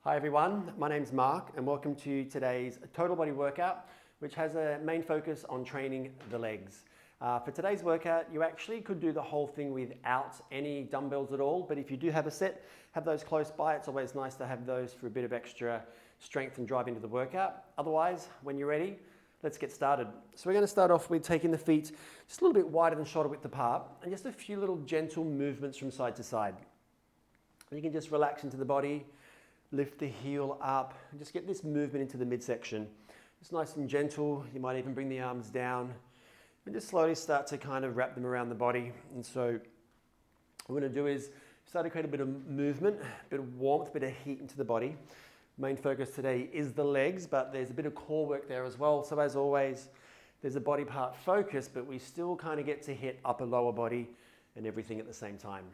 Hi everyone, my name's Mark and welcome to today's total body workout, which has a main focus on training the legs. For today's workout, you actually could do the whole thing without any dumbbells at all, but if you do have a set, have those close by. It's always nice to have those for a bit of extra strength and drive into the workout. Otherwise, when you're ready, let's get started. So we're going to start off with taking the feet just a little bit wider than shoulder width apart and just a few little gentle movements from side to side. You can just relax into the body, lift the heel up, and just get this movement into the midsection. It's nice and gentle. You might even bring the arms down and just slowly start to kind of wrap them around the body. And so what we're going to do is start to create a bit of movement, a bit of warmth, a bit of heat into the body. Main focus today is the legs, but there's a bit of core work there as well. So as always, there's a body part focus, but we still kind of get to hit upper, lower body and everything at the same time.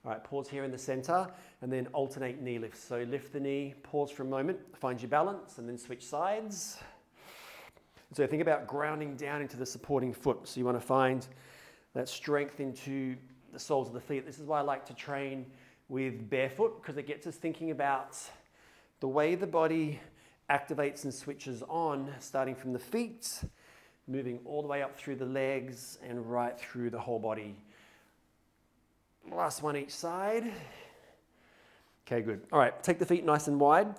All right, pause here in the center and then alternate knee lifts. So lift the knee, pause for a moment, find your balance and then switch sides. So think about grounding down into the supporting foot. So you want to find that strength into the soles of the feet. This is why I like to train with barefoot, because it gets us thinking about the way the body activates and switches on, starting from the feet, moving all the way up through the legs and right through the whole body. Last one each side. Okay, good. All right, take the feet nice and wide.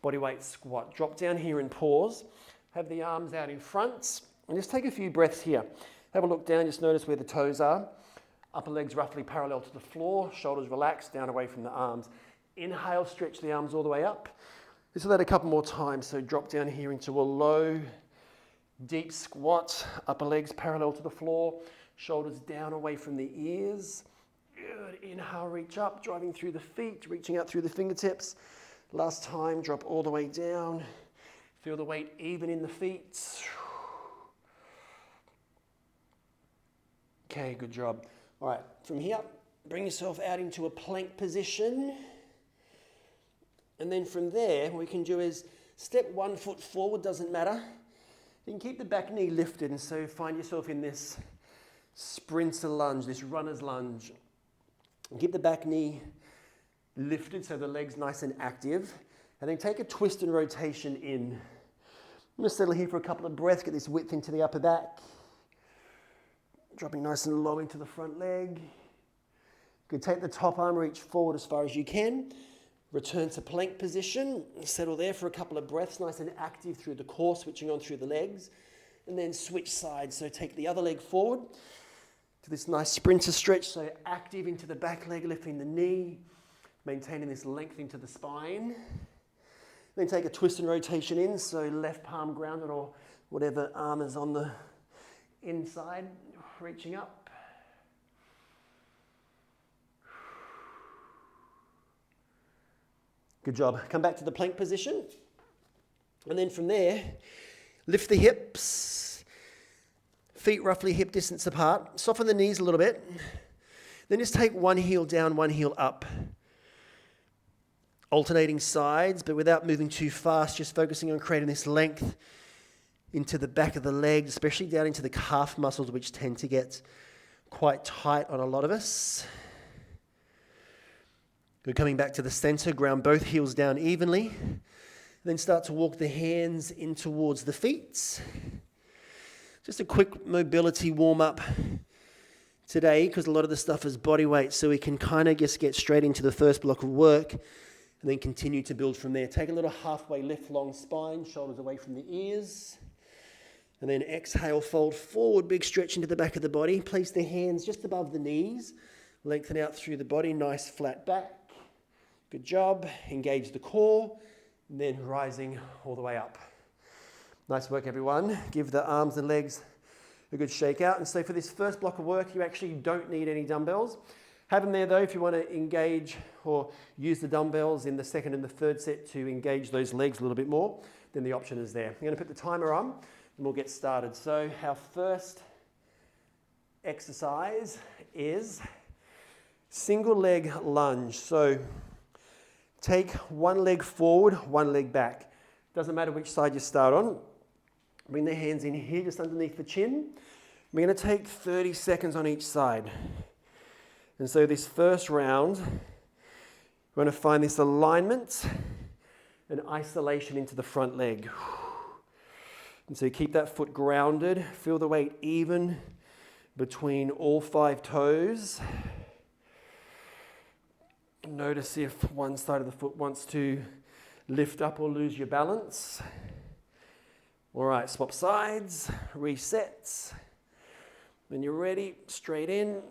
Body weight squat. Drop down here and pause. Have the arms out in front and just take a few breaths here. Have a look down, just notice where the toes are. Upper legs roughly parallel to the floor, shoulders relaxed, down away from the arms. Inhale, stretch the arms all the way up. Just do that a couple more times. So drop down here into a low, deep squat. Upper legs parallel to the floor, shoulders down away from the ears. Good. Inhale, reach up, driving through the feet, reaching out through the fingertips. Last time, drop all the way down. Feel the weight even in the feet. Okay, good job. All right, from here, bring yourself out into a plank position. And then from there, what we can do is step 1 foot forward, doesn't matter. You can keep the back knee lifted, and so find yourself in this sprinter lunge, this runner's lunge. And keep the back knee lifted so the leg's nice and active. And then take a twist and rotation in. I'm going to settle here for a couple of breaths, get this width into the upper back. Dropping nice and low into the front leg. You can take the top arm, reach forward as far as you can. Return to plank position. Settle there for a couple of breaths, nice and active through the core, switching on through the legs. And then switch sides. So take the other leg forward to this nice sprinter stretch. So active into the back leg, lifting the knee, maintaining this length into the spine. Then take a twist and rotation in. So left palm grounded or whatever arm is on the inside, reaching up. Good job. Come back to the plank position. And then from there, lift the hips. Feet roughly hip distance apart. Soften the knees a little bit. Then just take one heel down, one heel up. Alternating sides, but without moving too fast, just focusing on creating this length into the back of the legs, especially down into the calf muscles, which tend to get quite tight on a lot of us. Good. Coming back to the center, ground both heels down evenly. Then start to walk the hands in towards the feet. Just a quick mobility warm-up today, because a lot of the stuff is body weight, so we can kind of just get straight into the first block of work and then continue to build from there. Take a little halfway lift, long spine, shoulders away from the ears. And then exhale, fold forward, big stretch into the back of the body. Place the hands just above the knees. Lengthen out through the body, nice flat back. Good job. Engage the core, and then rising all the way up. Nice work, everyone. Give the arms and legs a good shake out. And so for this first block of work, you actually don't need any dumbbells. Have them there though if you want to engage or use the dumbbells in the second and the third set to engage those legs a little bit more, then the option is there. I'm going to put the timer on and we'll get started. So our first exercise is single leg lunge. So take one leg forward, one leg back. Doesn't matter which side you start on. Bring the hands in here just underneath the chin. We're going to take 30 seconds on each side. And so this first round, we're going to find this alignment and isolation into the front leg. And so keep that foot grounded, feel the weight even between all 5 toes. Notice if one side of the foot wants to lift up or lose your balance. All right, swap sides, resets. When you're ready, straight in.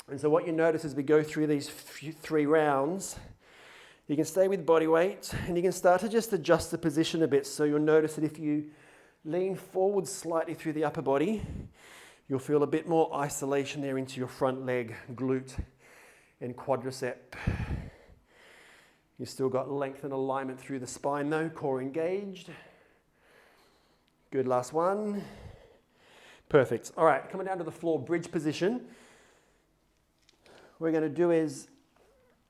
And so what you notice as we go through these 3 rounds, you can stay with body weight and you can start to just adjust the position a bit. So you'll notice that if you lean forward slightly through the upper body, you'll feel a bit more isolation there into your front leg, glute and quadricep. You've still got length and alignment through the spine though, core engaged. Good, last one. Perfect. All right, coming down to the floor, bridge position. What we're going to do is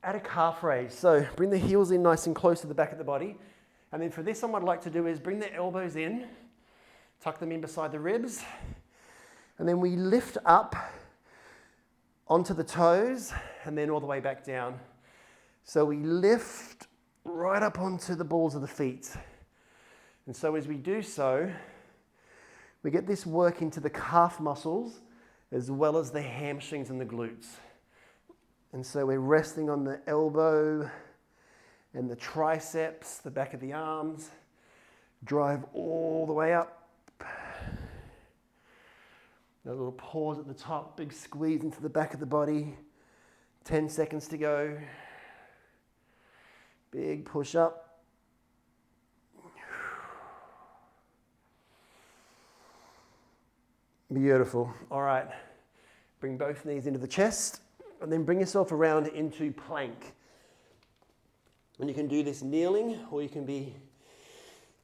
add a calf raise. So bring the heels in nice and close to the back of the body. And then for this one, what I'd like to do is bring the elbows in, tuck them in beside the ribs. And then we lift up onto the toes and then all the way back down. So we lift right up onto the balls of the feet. And so as we do so, we get this work into the calf muscles as well as the hamstrings and the glutes. And so we're resting on the elbow and the triceps, the back of the arms. Drive all the way up. A little pause at the top, big squeeze into the back of the body. 10 seconds to go. Big push up. Beautiful. All right. Bring both knees into the chest. And then bring yourself around into plank. And you can do this kneeling, or you can be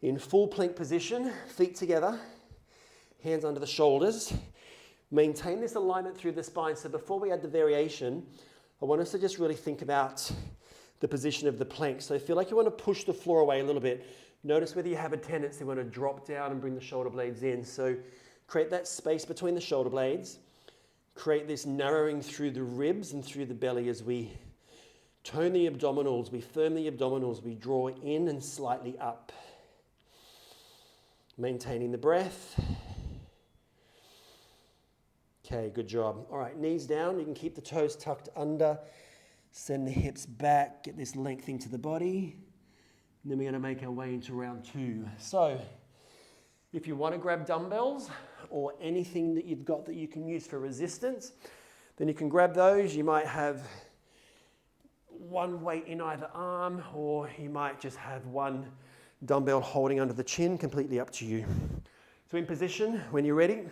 in full plank position, feet together, hands under the shoulders. Maintain this alignment through the spine. So before we add the variation, I want us to just really think about the position of the plank. So feel like you want to push the floor away a little bit. Notice whether you have a tendency to want to drop down and bring the shoulder blades in. So create that space between the shoulder blades. Create this narrowing through the ribs and through the belly as we tone the abdominals, we firm the abdominals, we draw in and slightly up. Maintaining the breath. Okay, good job. All right, knees down. You can keep the toes tucked under. Send the hips back. Get this length into the body. And then we're going to make our way into round 2. So if you want to grab dumbbells or anything that you've got that you can use for resistance, then you can grab those. You might have one weight in either arm, or you might just have one dumbbell holding under the chin, completely up to you. So in position, when you're ready,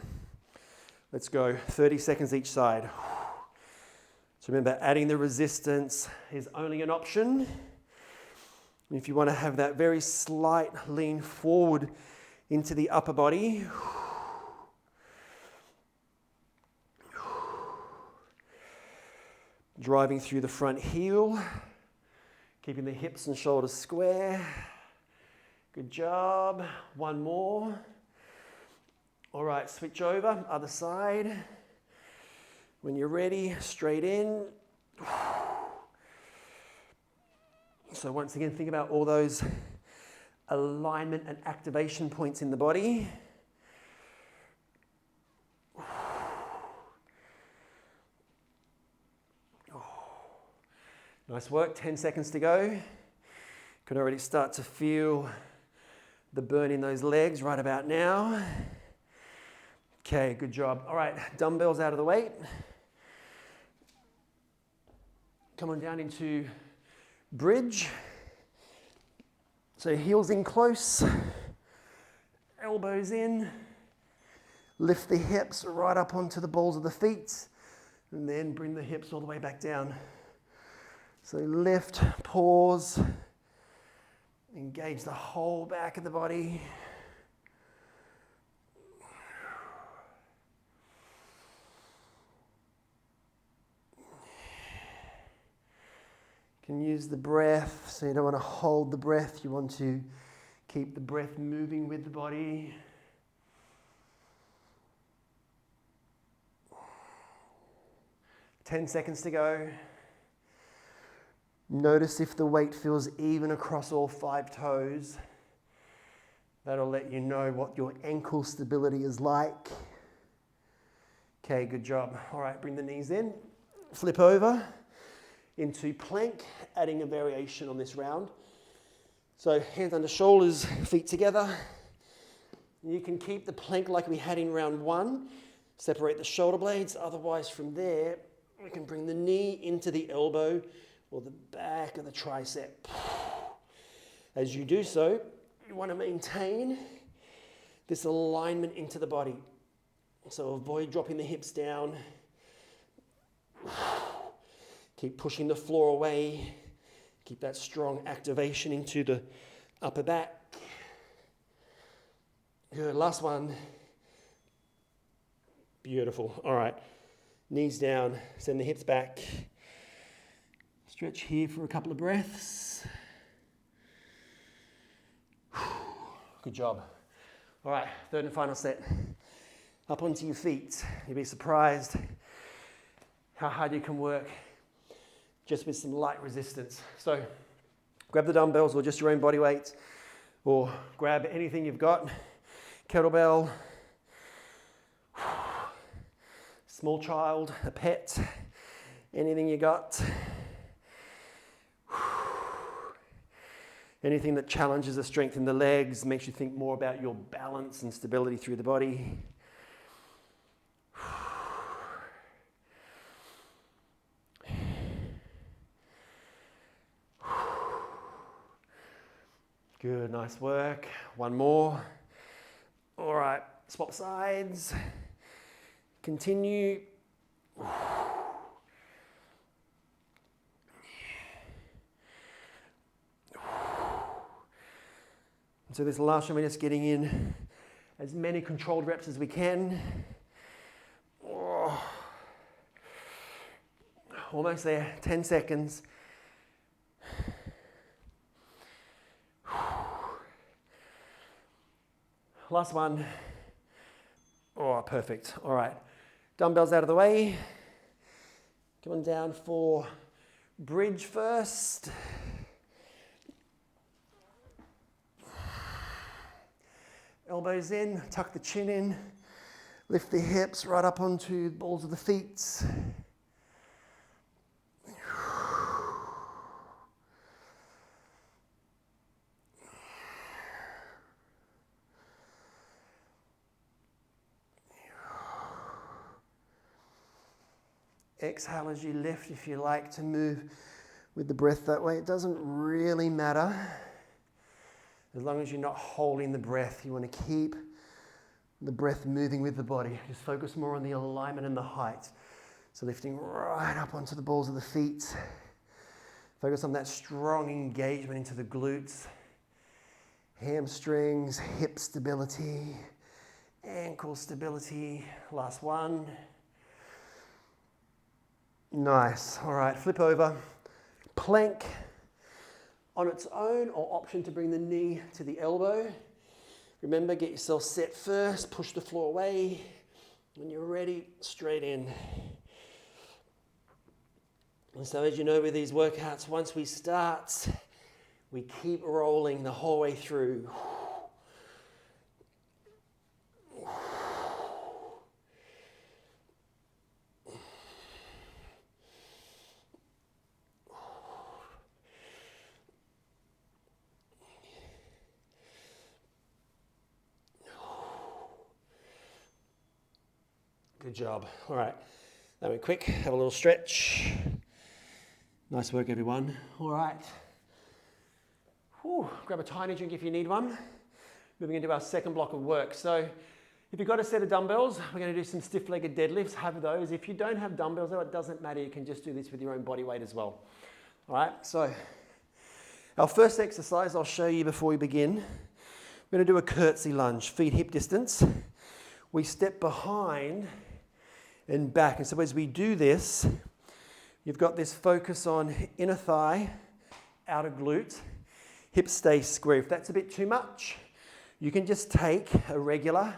let's go. 30 seconds each side. So remember, adding the resistance is only an option. If you want to have that very slight lean forward into the upper body. Driving through the front heel, keeping the hips and shoulders square. Good job. One more. All right, switch over, other side. When you're ready, straight in. So once again, think about all those alignment and activation points in the body. Nice work, 10 seconds to go. You can already start to feel the burn in those legs right about now. Okay, good job. All right, dumbbells out of the way. Come on down into bridge. So heels in close, elbows in. Lift the hips right up onto the balls of the feet, and then bring the hips all the way back down. So lift, pause, engage the whole back of the body. You can use the breath, so you don't want to hold the breath, you want to keep the breath moving with the body. Ten seconds to go. Notice if the weight feels even across all 5 toes. That'll let you know what your ankle stability is like. Okay, good job. All right, bring the knees in. Flip over into plank, adding a variation on this round. So hands under shoulders, feet together. You can keep the plank like we had in round 1. Separate the shoulder blades. Otherwise, from there, we can bring the knee into the elbow or the back of the tricep. As you do so, you want to maintain this alignment into the body. So avoid dropping the hips down. Keep pushing the floor away. Keep that strong activation into the upper back. Good, last one. Beautiful. All right, knees down, send the hips back. Stretch here for a couple of breaths. Good job. All right, third and final set. Up onto your feet. You'll be surprised how hard you can work just with some light resistance. So grab the dumbbells or just your own body weight, or grab anything you've got. Kettlebell, small child, a pet, anything you got. Anything that challenges the strength in the legs, makes you think more about your balance and stability through the body. Good, nice work. One more. All right, swap sides. Continue. So this last one, we're just getting in as many controlled reps as we can. Oh. Almost there, 10 seconds. Last one. Oh, perfect. All right, dumbbells out of the way. Come on down for bridge first. Elbows in, tuck the chin in, lift the hips right up onto the balls of the feet. Exhale as you lift if you like to move with the breath that way. It doesn't really matter. As long as you're not holding the breath, you want to keep the breath moving with the body. Just focus more on the alignment and the height. So lifting right up onto the balls of the feet. Focus on that strong engagement into the glutes, hamstrings, hip stability, ankle stability. Last one. Nice. All right, flip over. Plank on its own, or option to bring the knee to the elbow. Remember, get yourself set first, push the floor away. When you're ready, straight in. And so as you know with these workouts, once we start, we keep rolling the whole way through. Good job. All right, that went quick. Have a little stretch. Nice work, everyone. All right. Whew. Grab a tiny drink if you need one. Moving into our second block of work. So if you've got a set of dumbbells, we're going to do some stiff-legged deadlifts. Have those. If you don't have dumbbells, though, it doesn't matter. You can just do this with your own body weight as well. All right, so our first exercise I'll show you before we begin. We're going to do a curtsy lunge, feet hip distance. We step behind and back. And so as we do this, you've got this focus on inner thigh, outer glute, hips stay square. If that's a bit too much, you can just take a regular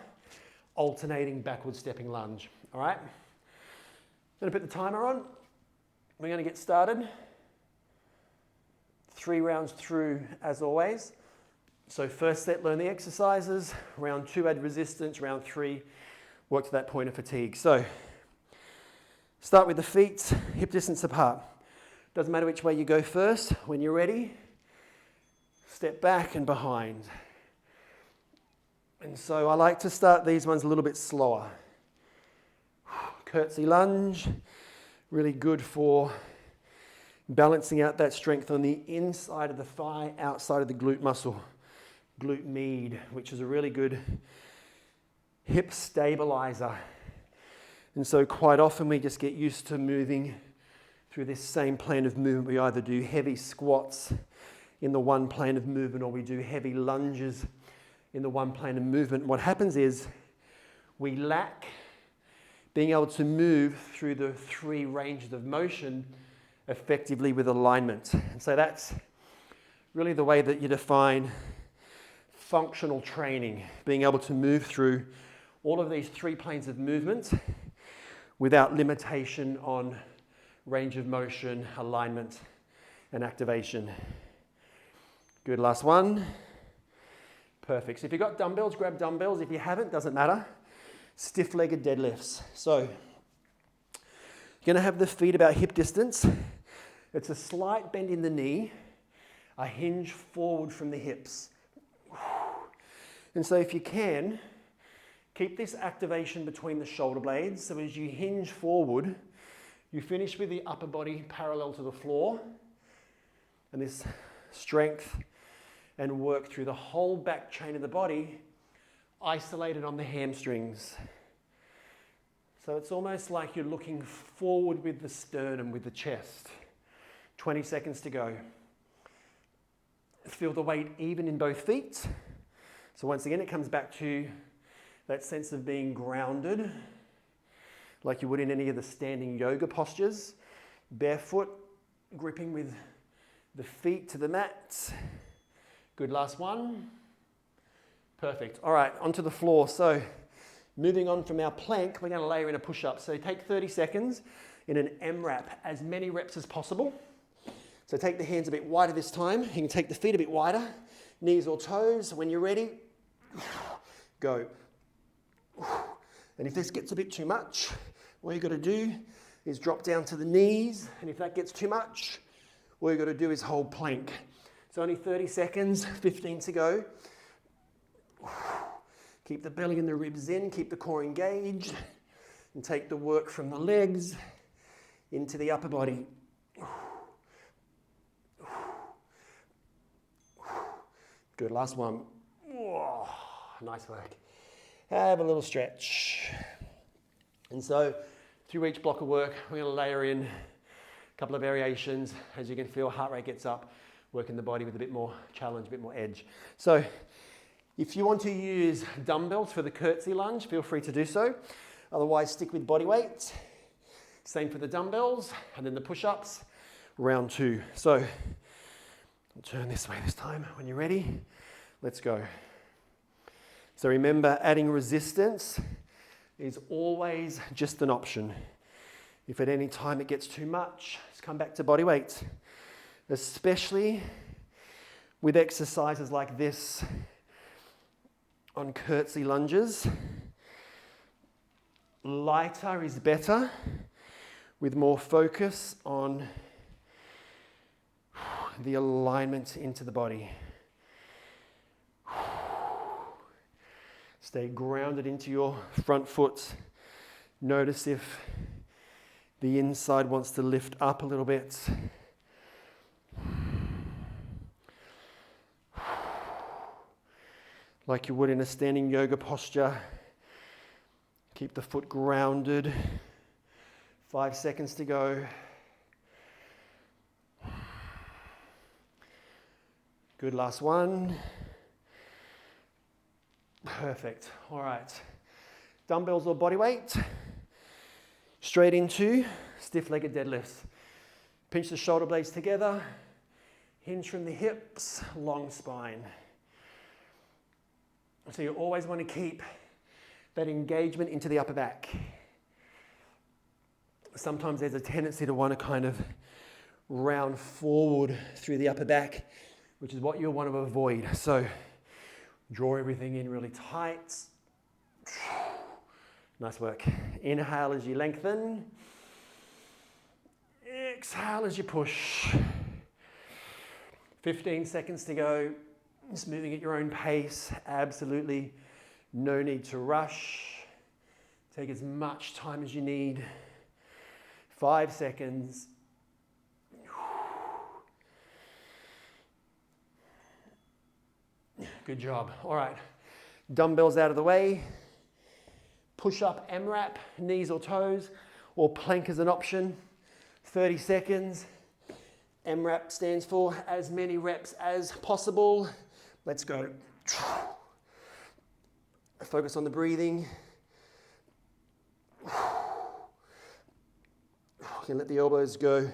alternating backward stepping lunge. All right? I'm going to put the timer on. We're going to get started. 3 rounds through as always. So first set, learn the exercises. Round 2, add resistance. Round 3, work to that point of fatigue. So start with the feet hip distance apart. Doesn't matter which way you go first. When you're ready, step back and behind. And so I like to start these ones a little bit slower. Curtsy lunge, really good for balancing out that strength on the inside of the thigh, outside of the glute muscle, glute med, which is a really good hip stabilizer. And so quite often we just get used to moving through this same plane of movement. We either do heavy squats in the one plane of movement, or we do heavy lunges in the one plane of movement. What happens is we lack being able to move through the 3 ranges of motion effectively with alignment. And so that's really the way that you define functional training, being able to move through all of these 3 planes of movement without limitation on range of motion, alignment, and activation. Good, last one. Perfect. So if you've got dumbbells, grab dumbbells. If you haven't, doesn't matter. Stiff-legged deadlifts. So you're going to have the feet about hip distance. It's a slight bend in the knee, a hinge forward from the hips. And so if you can, keep this activation between the shoulder blades. So as you hinge forward, you finish with the upper body parallel to the floor. And this strength and work through the whole back chain of the body, isolated on the hamstrings. So it's almost like you're looking forward with the sternum, with the chest. 20 seconds to go. Feel the weight even in both feet. So once again, it comes back to that sense of being grounded, like you would in any of the standing yoga postures. Barefoot, gripping with the feet to the mat. Good, last one. Perfect. All right, onto the floor. So moving on from our plank, we're going to layer in a push-up. So take 30 seconds in an MRAP, as many reps as possible. So take the hands a bit wider this time. You can take the feet a bit wider, knees or toes. When you're ready, go. And if this gets a bit too much, what you've got to do is drop down to the knees. And if that gets too much, what you've got to do is hold plank. So only 30 seconds, 15 to go. Keep the belly and the ribs in, keep the core engaged, and take the work from the legs into the upper body. Good, last one. Whoa, nice work. Have a little stretch. And so through each block of work, we're going to layer in a couple of variations. As you can feel, heart rate gets up, working the body with a bit more challenge, a bit more edge. So if you want to use dumbbells for the curtsy lunge, feel free to do so. Otherwise, stick with body weight. Same for the dumbbells, and then the push-ups, round 2. So I'll turn this way this time. When you're ready, let's go. So remember, adding resistance is always just an option. If at any time it gets too much, just come back to body weight. Especially with exercises like this on curtsy lunges. Lighter is better, with more focus on the alignment into the body. Stay grounded into your front foot. Notice if the inside wants to lift up a little bit. Like you would in a standing yoga posture. Keep the foot grounded. 5 seconds to go. Good, last one. Perfect. All right. Dumbbells or body weight. Straight into stiff-legged deadlifts. Pinch the shoulder blades together. Hinge from the hips, long spine. So you always want to keep that engagement into the upper back. Sometimes there's a tendency to want to kind of round forward through the upper back, which is what you'll want to avoid. So draw everything in really tight. Nice work. Inhale as you lengthen. Exhale as you push. 15 seconds to go. Just moving at your own pace. Absolutely no need to rush. Take as much time as you need. 5 seconds. Good job. All right. Dumbbells out of the way. Push up MRAP, knees or toes, or plank as an option. 30 seconds. MRAP stands for as many reps as possible. Let's go. Focus on the breathing. You can let the elbows go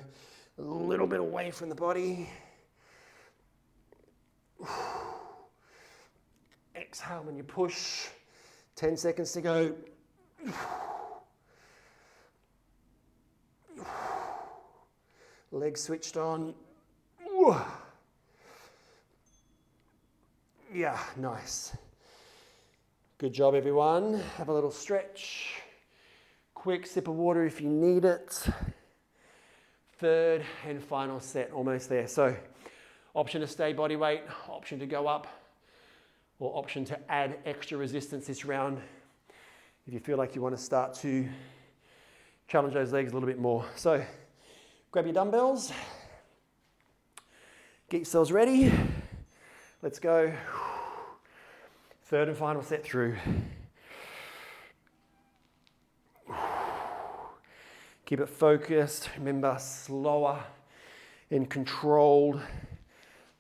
a little bit away from the body. Exhale when you push. 10 seconds to go. Legs switched on. Yeah, nice. Good job, everyone. Have a little stretch. Quick sip of water if you need it. Third and final set, almost there. So, option to stay body weight, option to go up, or option to add extra resistance this round if you feel like you want to start to challenge those legs a little bit more. So, grab your dumbbells, get yourselves ready. Let's go. Third and final set through. Keep it focused. Remember, slower and controlled.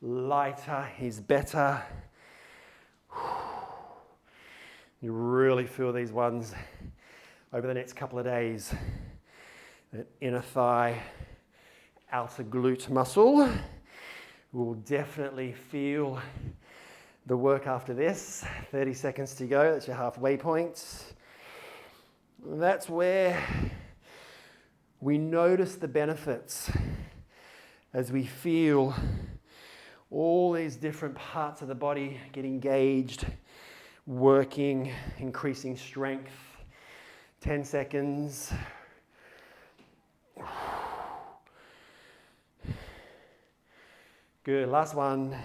Lighter is better. You really feel these ones over the next couple of days. That inner thigh, outer glute muscle will definitely feel the work after this. 30 seconds to go, that's your halfway point. That's where we notice the benefits as we feel all these different parts of the body get engaged, working, increasing strength. 10 seconds. Good, last one.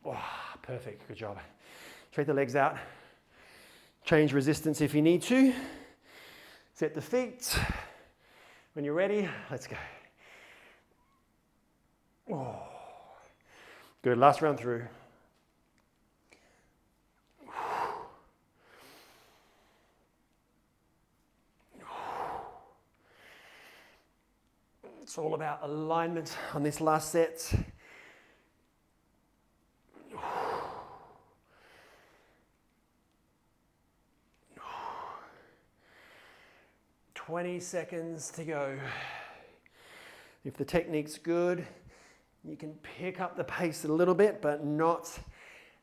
Oh, perfect, good job. Straight the legs out. Change resistance if you need to. Set the feet. When you're ready, let's go. Oh. Good, last round through. It's all about alignment on this last set. 20 seconds to go. If the technique's good, you can pick up the pace a little bit, but not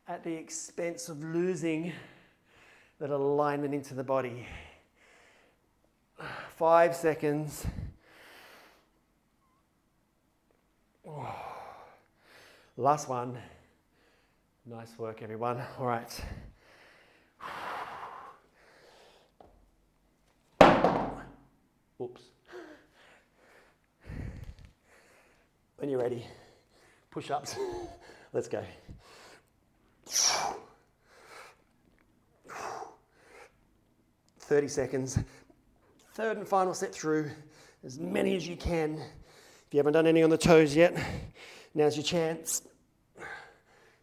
at the expense of losing that alignment into the body. 5 seconds. Oh. Last one. Nice work, everyone. All right. Oops. When you're ready, push-ups. Let's go. 30 seconds. Third and final set through, as many as you can. If you haven't done any on the toes yet, now's your chance.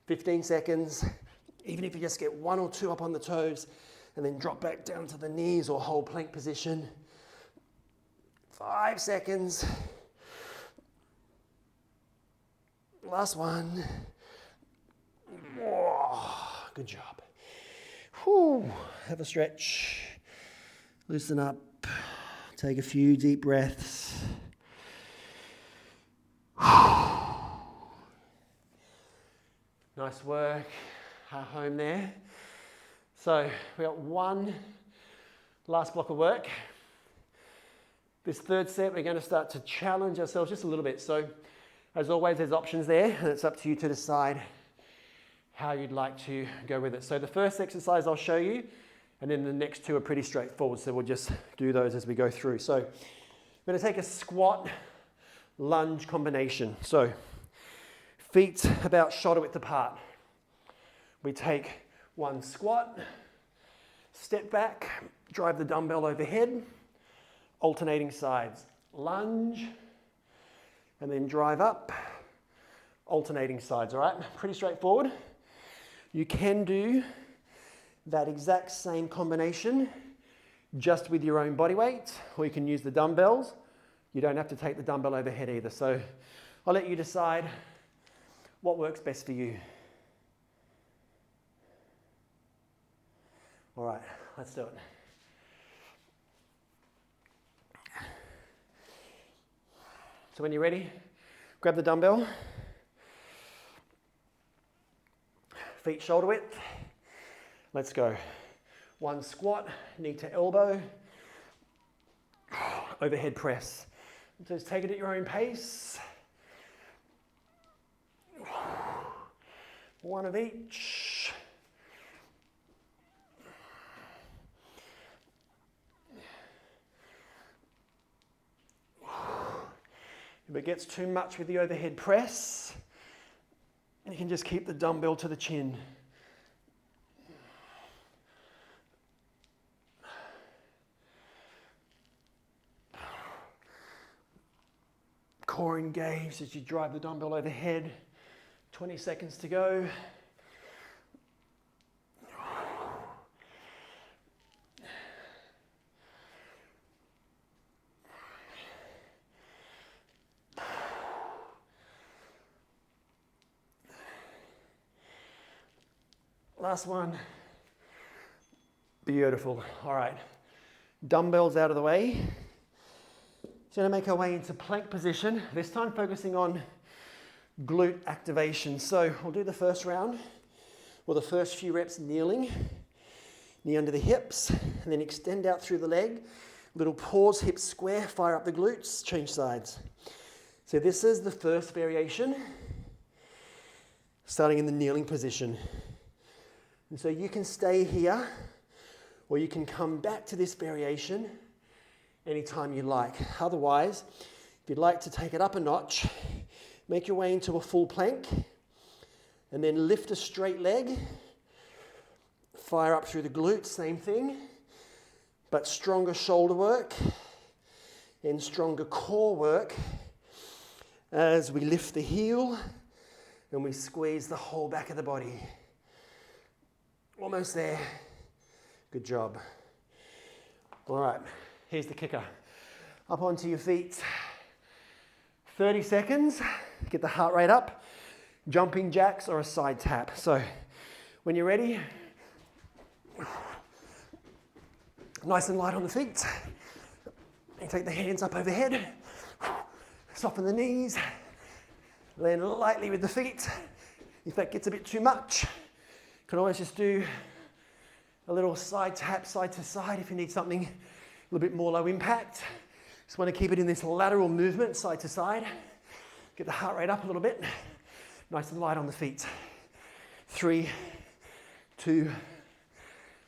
15 seconds. Even if you just get 1 or 2 up on the toes, and then drop back down to the knees or hold plank position. 5 seconds. Last one. Oh, good job. Whew. Have a stretch. Loosen up. Take a few deep breaths. Nice work. Home there. So we got one last block of work. This third set, we're going to start to challenge ourselves just a little bit. So as always, there's options there, and it's up to you to decide how you'd like to go with it. So the first exercise I'll show you, and then the next two are pretty straightforward. So we'll just do those as we go through. So I'm going to take a squat lunge combination. So feet about shoulder width apart. We take one squat, step back, drive the dumbbell overhead, alternating sides. Lunge, and then drive up, alternating sides, all right? Pretty straightforward. You can do that exact same combination just with your own body weight, or you can use the dumbbells. You don't have to take the dumbbell overhead either. So I'll let you decide what works best for you. All right, let's do it. So when you're ready, grab the dumbbell, feet shoulder width. Let's go. One squat, knee to elbow, overhead press. Just take it at your own pace. One of each. If it gets too much with the overhead press, you can just keep the dumbbell to the chin. Core engaged as you drive the dumbbell overhead. 20 seconds to go. Last one. Beautiful. All right. Dumbbells out of the way. So we're going to make our way into plank position. This time focusing on glute activation. So we'll do the first round, or the first few reps kneeling, knee under the hips, and then extend out through the leg. Little pause, hips square, fire up the glutes, change sides. So this is the first variation, starting in the kneeling position. And so you can stay here, or you can come back to this variation anytime you like. Otherwise, if you'd like to take it up a notch, make your way into a full plank, and then lift a straight leg, fire up through the glutes, same thing, but stronger shoulder work and stronger core work as we lift the heel and we squeeze the whole back of the body. Almost there. Good job. All right, here's the kicker. Up onto your feet. 30 seconds, get the heart rate up. Jumping jacks or a side tap. So when you're ready, nice and light on the feet. You take the hands up overhead. Soften the knees. Land lightly with the feet. If that gets a bit too much, you can always just do a little side tap, side to side if you need something a little bit more low impact. Just want to keep it in this lateral movement, side to side. Get the heart rate up a little bit. Nice and light on the feet. 3, 2,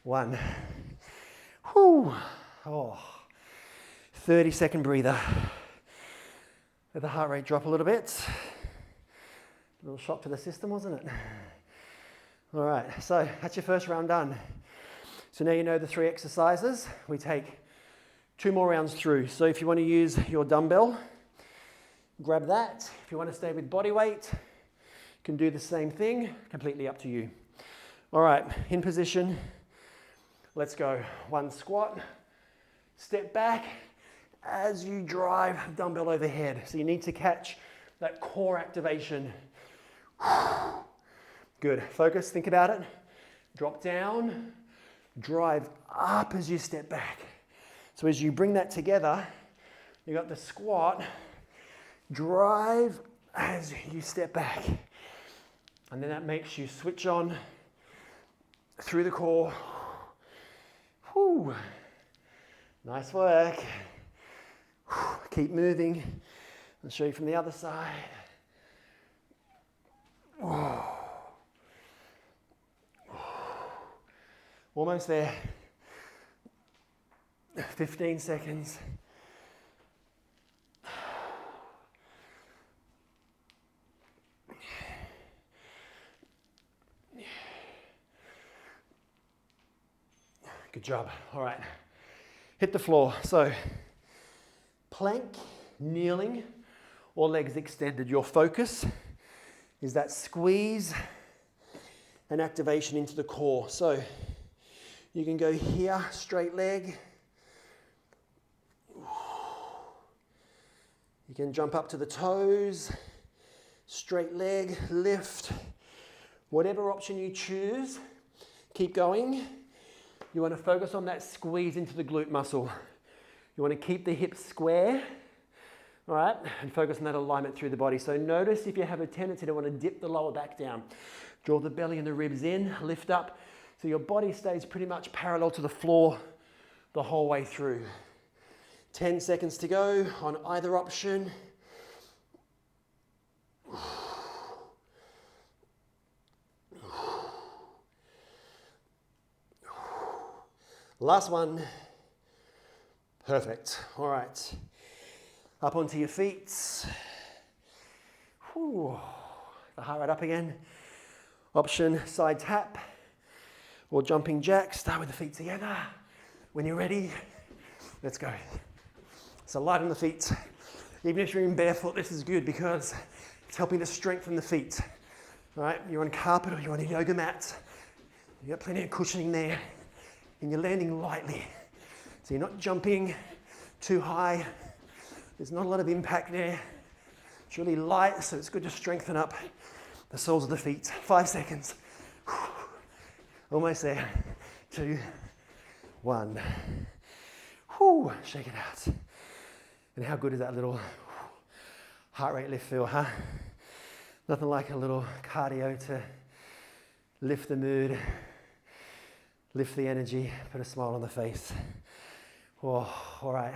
1. Whew. Oh. 30-second breather. Let the heart rate drop a little bit. A little shock to the system, wasn't it? All right, so that's your first round done. So now you know the 3 exercises. We take 2 more rounds through. So if you want to use your dumbbell, grab that. If you want to stay with body weight, you can do the same thing. Completely up to you. All right, in position. Let's go. 1 squat. Step back as you drive dumbbell overhead. So you need to catch that core activation. Good. Focus, think about it. Drop down, drive up as you step back. So as you bring that together, you got the squat, drive as you step back. And then that makes you switch on through the core. Whew. Nice work. Keep moving. I'll show you from the other side. Almost there. 15 seconds. Good job. All right. Hit the floor. So, plank, kneeling, or legs extended. Your focus is that squeeze and activation into the core. So, you can go here, straight leg. You can jump up to the toes, straight leg, lift. Whatever option you choose, keep going. You want to focus on that squeeze into the glute muscle. You want to keep the hips square, all right, and focus on that alignment through the body. So notice if you have a tendency to want to dip the lower back down. Draw the belly and the ribs in, lift up, so your body stays pretty much parallel to the floor the whole way through. 10 seconds to go on either option. Last one. Perfect. All right. Up onto your feet. Whew. The heart rate up again. Option, side tap or jumping jack. Start with the feet together. When you're ready, let's go. So light on the feet. Even if you're in barefoot, this is good because it's helping to strengthen the feet. All right, you're on carpet or you're on a yoga mat. You've got plenty of cushioning there. And you're landing lightly. So you're not jumping too high. There's not a lot of impact there. It's really light, so it's good to strengthen up the soles of the feet. 5 seconds. Almost there. 2, 1. Whew. Shake it out. And how good is that little heart rate lift feel, huh? Nothing like a little cardio to lift the mood, lift the energy, put a smile on the face. Oh, all right.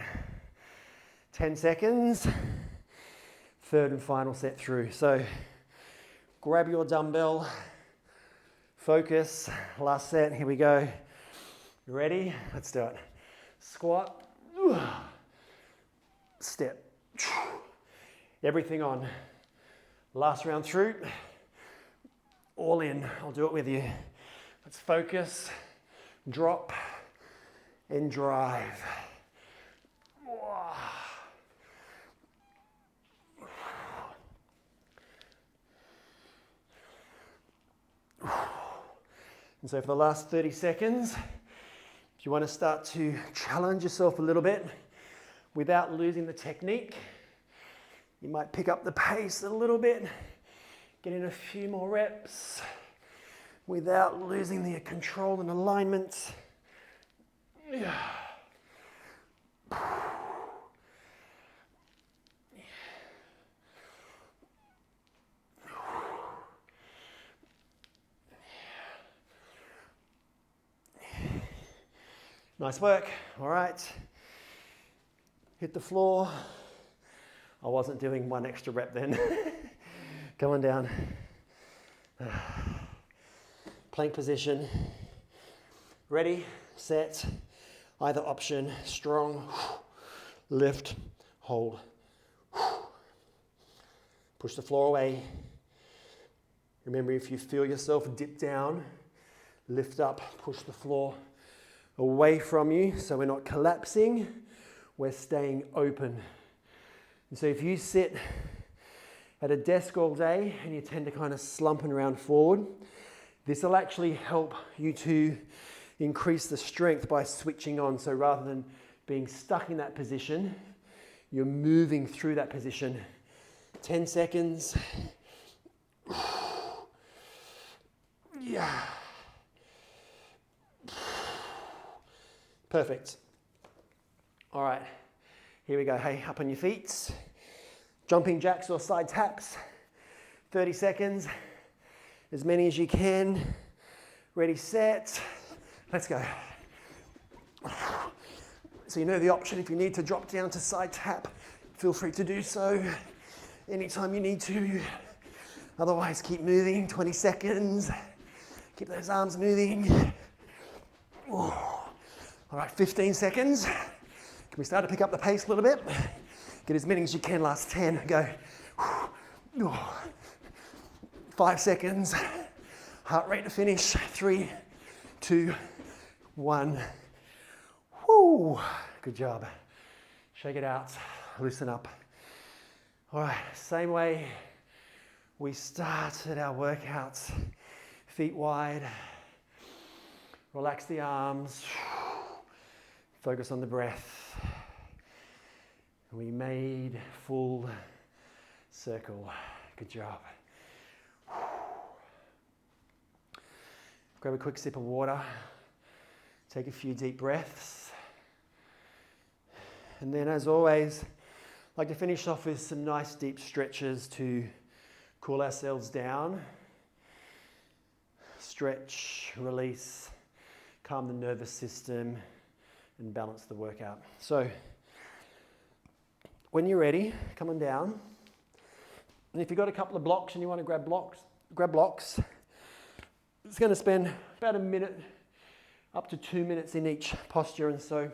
10 seconds. Third and final set through. So grab your dumbbell, focus. Last set, here we go. You ready? Let's do it. Squat, step, everything on. Last round through, all in. I'll do it with you. Let's focus. Drop and drive. And so for the last 30 seconds, if you want to start to challenge yourself a little bit without losing the technique, you might pick up the pace a little bit, get in a few more reps, without losing the control and alignment. Yeah. Nice work. All right. Hit the floor. I wasn't doing one extra rep then. Come on down. Plank position. Ready, set, either option, strong, lift, hold. Push the floor away. Remember, if you feel yourself dip down, lift up, push the floor away from you so we're not collapsing, we're staying open. And so if you sit at a desk all day and you tend to kind of slumping around forward, this will actually help you to increase the strength by switching on. So rather than being stuck in that position, you're moving through that position. 10 seconds. Yeah. Perfect. All right, here we go. Hey, up on your feet. Jumping jacks or side taps. 30 seconds. As many as you can. Ready, set. Let's go. So you know the option. If you need to drop down to side tap, feel free to do so anytime you need to. Otherwise, keep moving, 20 seconds. Keep those arms moving. Oh. All right, 15 seconds. Can we start to pick up the pace a little bit? Get as many as you can, last 10, go. 5 seconds. Heart rate to finish, 3, 2, 1. Woo. Good job. Shake it out, loosen up. All right, same way we started our workouts. Feet wide, relax the arms, focus on the breath. We made full circle. Good job. Grab a quick sip of water. Take a few deep breaths. And then, as always, I'd like to finish off with some nice deep stretches to cool ourselves down. Stretch, release, calm the nervous system, and balance the workout. So, when you're ready, come on down. And if you've got a couple of blocks and you want to grab blocks. It's going to spend about a minute, up to 2 minutes in each posture. And so,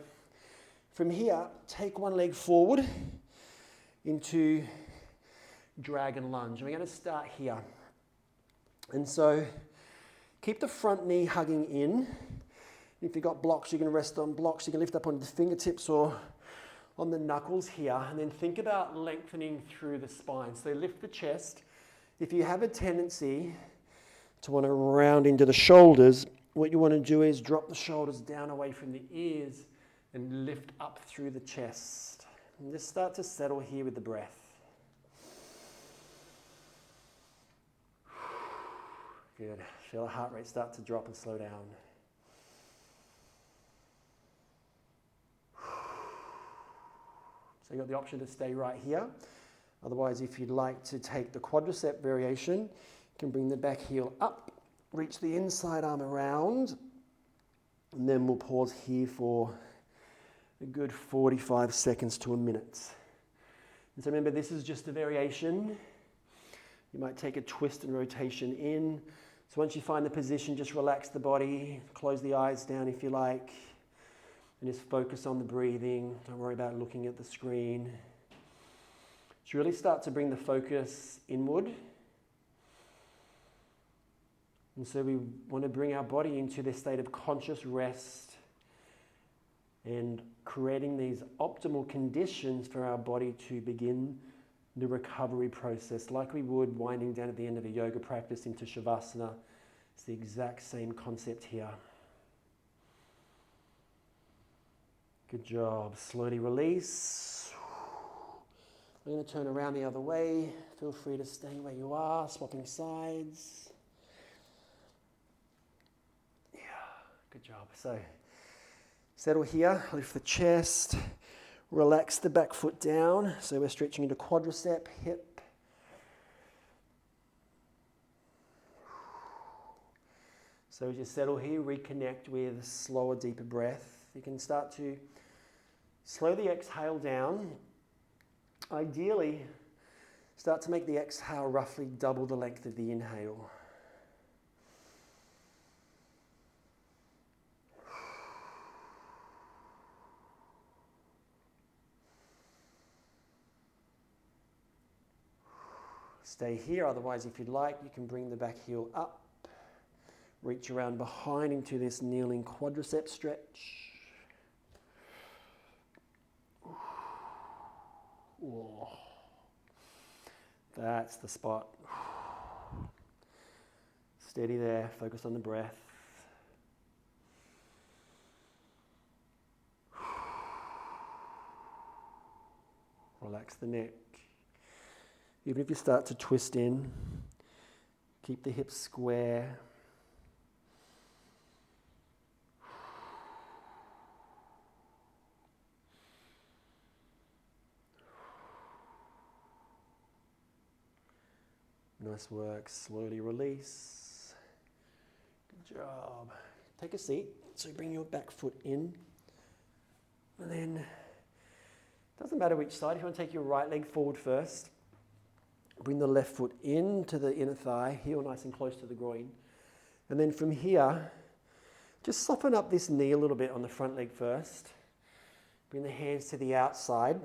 from here, take one leg forward into dragon lunge. And we're going to start here. And so, keep the front knee hugging in. If you've got blocks, you can rest on blocks. You can lift up on the fingertips or on the knuckles here. And then think about lengthening through the spine. So lift the chest. If you have a tendency to want to round into the shoulders, what you want to do is drop the shoulders down away from the ears and lift up through the chest. And just start to settle here with the breath. Good. Feel the heart rate start to drop and slow down. So you've got the option to stay right here. Otherwise, if you'd like to take the quadricep variation, you can bring the back heel up, reach the inside arm around, and then we'll pause here for a good 45 seconds to a minute. And so remember, this is just a variation. You might take a twist and rotation in. So once you find the position, just relax the body, close the eyes down if you like, and just focus on the breathing. Don't worry about looking at the screen. Just really start to bring the focus inward. And so we want to bring our body into this state of conscious rest and creating these optimal conditions for our body to begin the recovery process, like we would winding down at the end of a yoga practice into Shavasana. It's the exact same concept here. Good job. Slowly release. I'm going to turn around the other way. Feel free to stay where you are, swapping sides. Yeah, good job. So, settle here, lift the chest. Relax the back foot down. So we're stretching into quadricep, hip. So as you settle here, reconnect with slower, deeper breath. You can start to slow the exhale down. Ideally, start to make the exhale roughly double the length of the inhale. Stay here, otherwise if you'd like, you can bring the back heel up, reach around behind into this kneeling quadricep stretch. Whoa. That's the spot. Steady there, focus on the breath. Relax the neck. Even if you start to twist in, keep the hips square. Nice work. Slowly release. Good job. Take a seat. So bring your back foot in. And then, doesn't matter which side, if you want to take your right leg forward first, bring the left foot into the inner thigh, heel nice and close to the groin. And then from here, just soften up this knee a little bit on the front leg first. Bring the hands to the outside.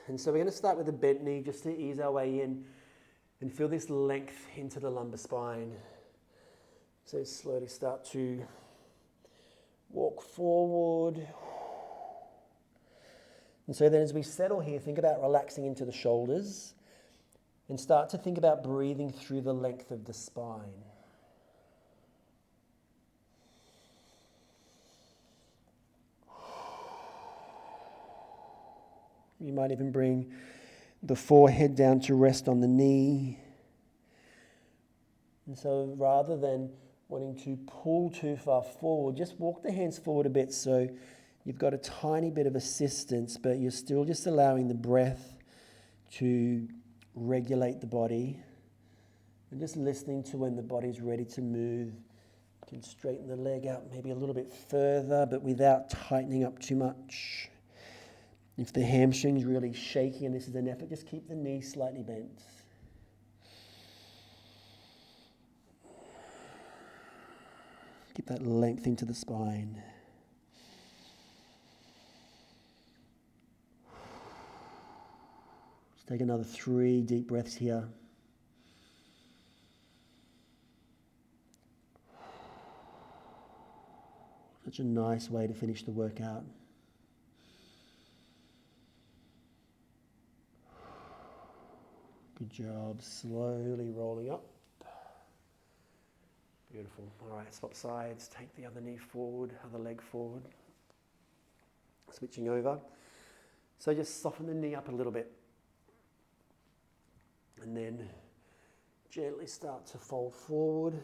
And so we're going to start with a bent knee just to ease our way in and feel this length into the lumbar spine. So slowly start to walk forward. And so then as we settle here, think about relaxing into the shoulders and start to think about breathing through the length of the spine. You might even bring the forehead down to rest on the knee. And so rather than wanting to pull too far forward, just walk the hands forward a bit so you've got a tiny bit of assistance, but you're still just allowing the breath to regulate the body and just listening to when the body's ready to move. You can straighten the leg out maybe a little bit further, but without tightening up too much. If the hamstring's really shaky and this is an effort, just keep the knee slightly bent. Keep that length into the spine. Let's take another 3 deep breaths here. Such a nice way to finish the workout. Good job. Slowly rolling up. Beautiful. All right, swap sides. Take the other knee forward, other leg forward. Switching over. So just soften the knee up a little bit. And then gently start to fold forward.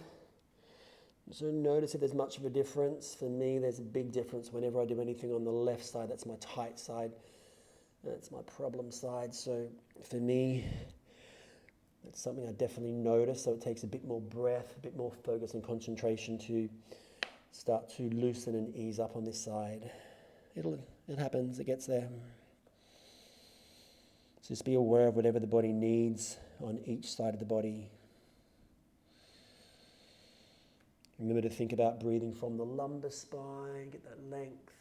So notice if there's much of a difference. For me, there's a big difference whenever I do anything on the left side. That's my tight side. That's my problem side. So for me, it's something I definitely notice, so it takes a bit more breath, a bit more focus and concentration to start to loosen and ease up on this side. It happens, it gets there. So just be aware of whatever the body needs on each side of the body. Remember to think about breathing from the lumbar spine, get that length.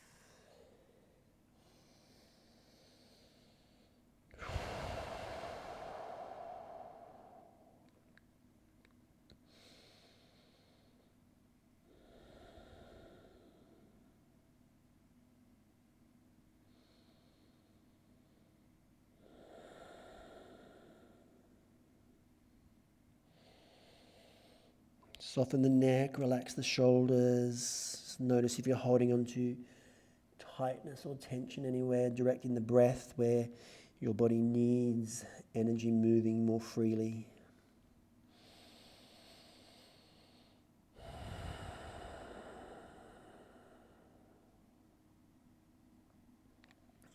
Soften the neck, relax the shoulders. Just notice if you're holding on to tightness or tension anywhere, directing the breath where your body needs energy moving more freely.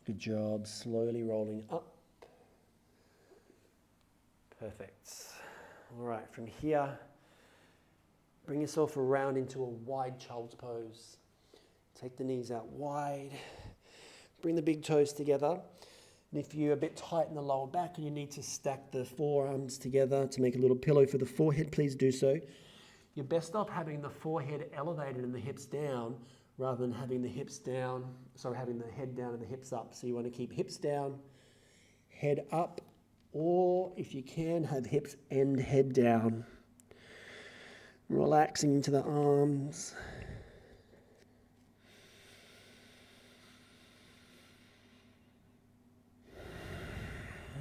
Good job. Slowly rolling up. Perfect. All right, from here, bring yourself around into a wide child's pose. Take the knees out wide. Bring the big toes together. And if you're a bit tight in the lower back and you need to stack the forearms together to make a little pillow for the forehead, please do so. You're best off having the forehead elevated and the hips down rather than having the hips down, having the head down and the hips up. So you want to keep hips down, head up, or if you can, have hips and head down. Relaxing into the arms.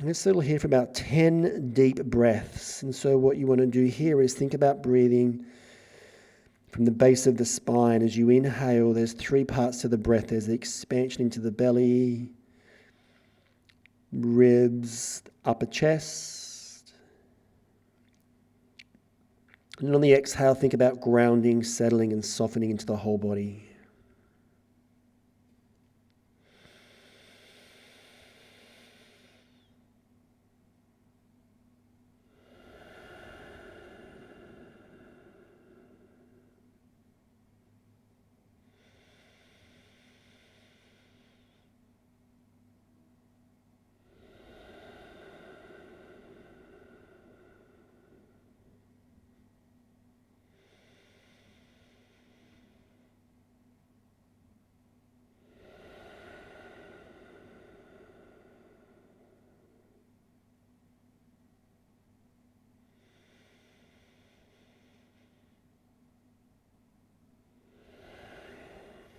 Let's settle here for about 10 deep breaths. And so what you want to do here is think about breathing from the base of the spine. As you inhale, there's 3 parts to the breath. There's the expansion into the belly, ribs, upper chest. And on the exhale, think about grounding, settling, and softening into the whole body.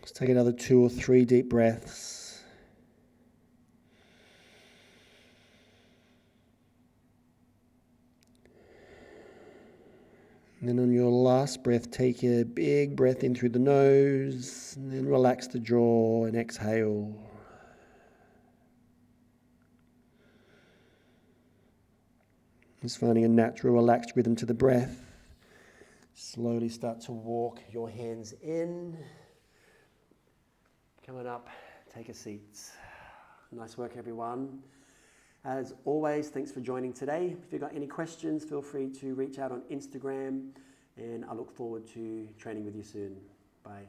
Let's take another 2 or 3 deep breaths. And then on your last breath, take a big breath in through the nose, and then relax the jaw and exhale. Just finding a natural, relaxed rhythm to the breath. Slowly start to walk your hands in. Coming up, take a seat. Nice work, everyone. As always, thanks for joining today. If you've got any questions, feel free to reach out on Instagram, and I look forward to training with you soon. Bye.